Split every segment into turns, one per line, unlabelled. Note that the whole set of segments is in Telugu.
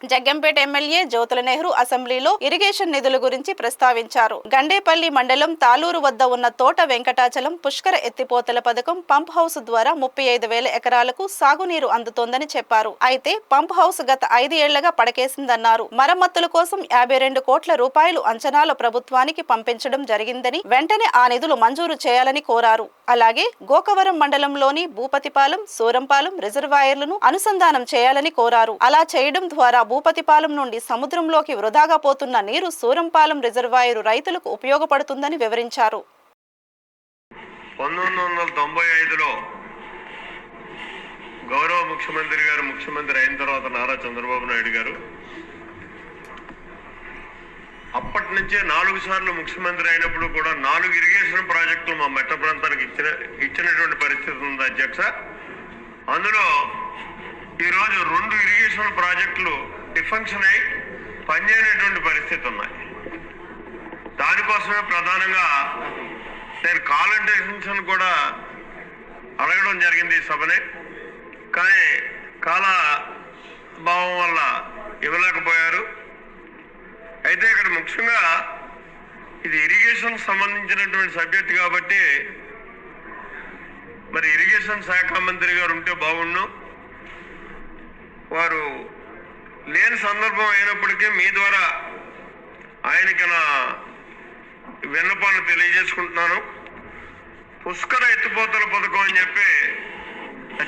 జగ్గంపేట ఎమ్మెల్యే జ్యోతుల నెహ్రూ అసెంబ్లీలో ఇరిగేషన్ నిధుల గురించి ప్రస్తావించారు. గండేపల్లి మండలం తాలూరు వద్ద ఉన్న తోట వెంకటాచలం పుష్కర ఎత్తిపోతల పథకం పంప్ హౌస్ ద్వారా 35,000 ఎకరాలకు సాగునీరు అందుతోందని చెప్పారు. అయితే పంప్ హౌస్ గత 5 ఏళ్లుగా పడకేసిందన్నారు. మరమ్మతుల కోసం 52 కోట్ల రూపాయలు అంచనాల ప్రభుత్వానికి పంపించడం జరిగిందని, వెంటనే ఆ నిధులు మంజూరు చేయాలని కోరారు. అలాగే గోకవరం మండలంలోని భూపతిపాలెం, సూరంపాలెం రిజర్వాయర్లను అనుసంధానం చేయాలని కోరారు. అలా చేయడం ద్వారా భూపతిపాలెం నుండి సముద్రంలోకి వృధాగా పోతున్న నీరు సూరంపాలెం రిజర్వాయరు రైతులకు ఉపయోగపడుతుందని వివరించారు.
1995లో గౌరవ ముఖ్యమంత్రి గారు ముఖ్యమంత్రి అయిన తర్వాత నారా చంద్రబాబు నాయుడు గారు అప్పటి నుంచే 4 సార్లు ముఖ్యమంత్రి అయినప్పుడు కూడా 4 ఇరిగేషన్ ప్రాజెక్టులు మా మెట్ట ప్రాంతానికి ఇచ్చినటువంటి పరిస్థితి ఉంది అధ్యక్ష. అందులో ఈరోజు 2 ఇరిగేషన్ ప్రాజెక్టులు డిఫంక్షన్ అయి పనిచేయనటువంటి పరిస్థితి ఉన్నాయి. దానికోసమే ప్రధానంగా నేను కాలంటేషన్స్ కూడా అడగడం జరిగింది ఈ సభని. కానీ కాల భావం వల్ల ఇవ్వలేకపోయారు. అయితే ఇక్కడ ముఖ్యంగా ఇది ఇరిగేషన్ సంబంధించినటువంటి సబ్జెక్ట్ కాబట్టి మరి ఇరిగేషన్ శాఖ మంత్రి గారు ఉంటే బాగుండు. వారు లేని సందర్భం అయినప్పటికీ మీ ద్వారా ఆయనకి నా విన్నపాలను తెలియజేసుకుంటున్నాను. పుష్కర ఎత్తిపోతల పథకం అని చెప్పి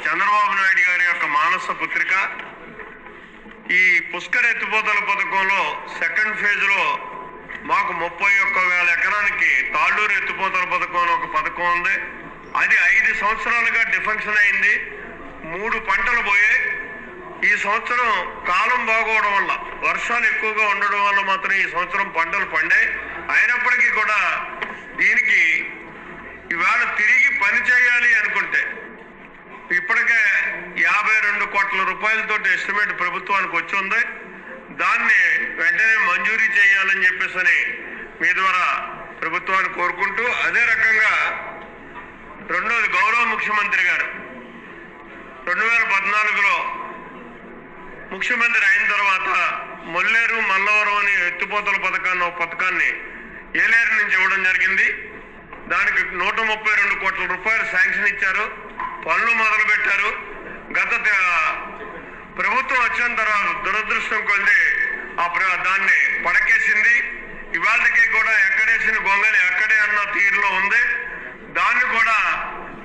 చంద్రబాబు నాయుడు గారి యొక్క మానస పుత్రిక. ఈ పుష్కర ఎత్తిపోతల పథకంలో సెకండ్ ఫేజ్లో మాకు 31,000 ఎకరానికి తాళ్ళూరు ఎత్తిపోతల పథకం ఒక పథకం ఉంది. అది 5 సంవత్సరాలుగా డిఫంక్షన్ అయింది. 3 పంటలు పోయాయి. ఈ సంవత్సరం కాలం బాగోవడం వల్ల, వర్షాలు ఎక్కువగా ఉండడం వల్ల మాత్రం ఈ సంవత్సరం పంటలు పండాయి. అయినప్పటికీ కూడా దీనికి ఇవాళ తిరిగి పని చేయాలి అనుకుంటే ఇప్పటికే 52 కోట్ల రూపాయలతో ఎస్టిమేట్ ప్రభుత్వానికి వచ్చి ఉంది. దాన్ని వెంటనే మంజూరీ చేయాలని చెప్పేసి మీ ద్వారా ప్రభుత్వాన్ని కోరుకుంటూ, అదే రకంగా రెండోది గౌరవ ముఖ్యమంత్రి గారు 2014లో ముఖ్యమంత్రి అయిన తర్వాత మొల్లేరు మల్లవరం అని ఎత్తిపోతల పథకాన్ని ఏలేరు నుంచి ఇవ్వడం జరిగింది. దానికి 132 కోట్ల రూపాయలు శాంక్షన్ ఇచ్చారు. పనులు మొదలు పెట్టారు. గత ప్రభుత్వం వచ్చిన తర్వాత దురదృష్టం కొద్ది దాన్ని పడకేసింది. ఇవాళకి కూడా ఎక్కడేసిన గొంగలి అక్కడే అన్న తీరులో ఉంది. దాన్ని కూడా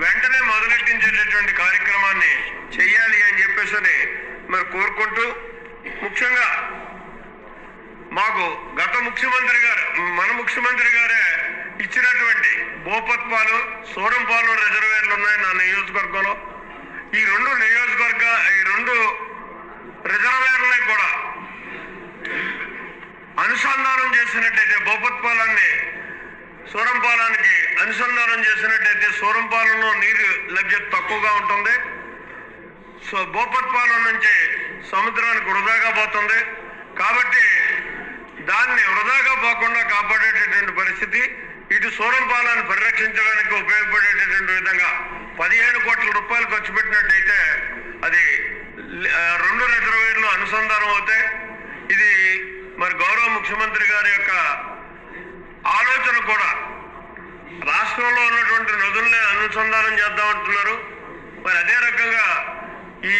వెంటనే మొదలెట్టించేటటువంటి కార్యక్రమాన్ని చెయ్యాలి అని చెప్పేసి మరి కోరుకుంటూ, ముఖ్యంగా మాకు గత ముఖ్యమంత్రి గారు మన ముఖ్యమంత్రి గారే ఇచ్చినటువంటి భూపత్పాలు, సూరంపాలు రిజర్వేర్లు ఉన్నాయి నా నియోజకవర్గంలో. ఈ 2 రిజర్వేర్లని కూడా అనుసంధానం చేసినట్టయితే, భూపత్పాలాన్ని సూరంపాలానికి అనుసంధానం చేసినట్టయితే సూరంపాలంలో నీరు లభ్యత తక్కువగా ఉంటుంది. సో భూపత్పాలం నుంచి సముద్రానికి వృధాగా పోతుంది. కాబట్టి దాన్ని వృధాగా పోకుండా కాపాడేటటువంటి పరిస్థితి, ఇటు సూరంపాలాన్ని పరిరక్షించడానికి ఉపయోగపడేటటువంటి విధంగా 15 కోట్ల రూపాయలు ఖర్చు పెట్టినట్టయితే అది 2 రిజర్వేర్లు అనుసంధానం అవుతాయి. ఇది మరి గౌరవ ముఖ్యమంత్రి గారి యొక్క ఆలోచన కూడా. రాష్ట్రంలో ఉన్నటువంటి నదుల్ని అనుసంధానం చేద్దామంటున్నారు. మరి అదే రకంగా ఈ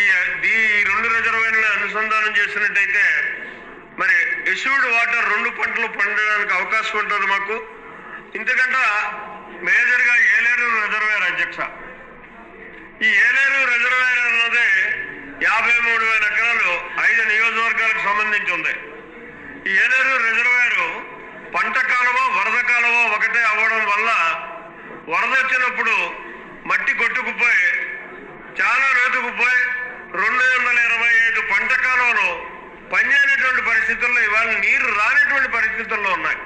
2 రిజర్వాయర్లను అనుసంధానం చేసినట్టయితే మరి ఎష్యూర్డ్ వాటర్ 2 పంటలు పండడానికి అవకాశం ఉంటుంది మాకు. ఇంతకంటే మేజర్గా ఏలేరు రిజర్వాయర్ అధ్యక్ష. ఈ ఏలేరు రిజర్వాయర్ అన్నది 53,000 ఎకరాలు 5 నియోజకవర్గాలకు సంబంధించి ఉంది. ఈ ఏలేరు రిజర్వాయరు పంట కాలువ, వరద కాలువ ఒకటే అవ్వడం వల్ల వరద వచ్చినప్పుడు మట్టి కొట్టుకుపోయి చాలా లోతుకుపోయి 225 పంట కాలువలు పనిచేయనటువంటి పరిస్థితుల్లో ఇవాళ నీరు రానటువంటి పరిస్థితుల్లో ఉన్నాయి.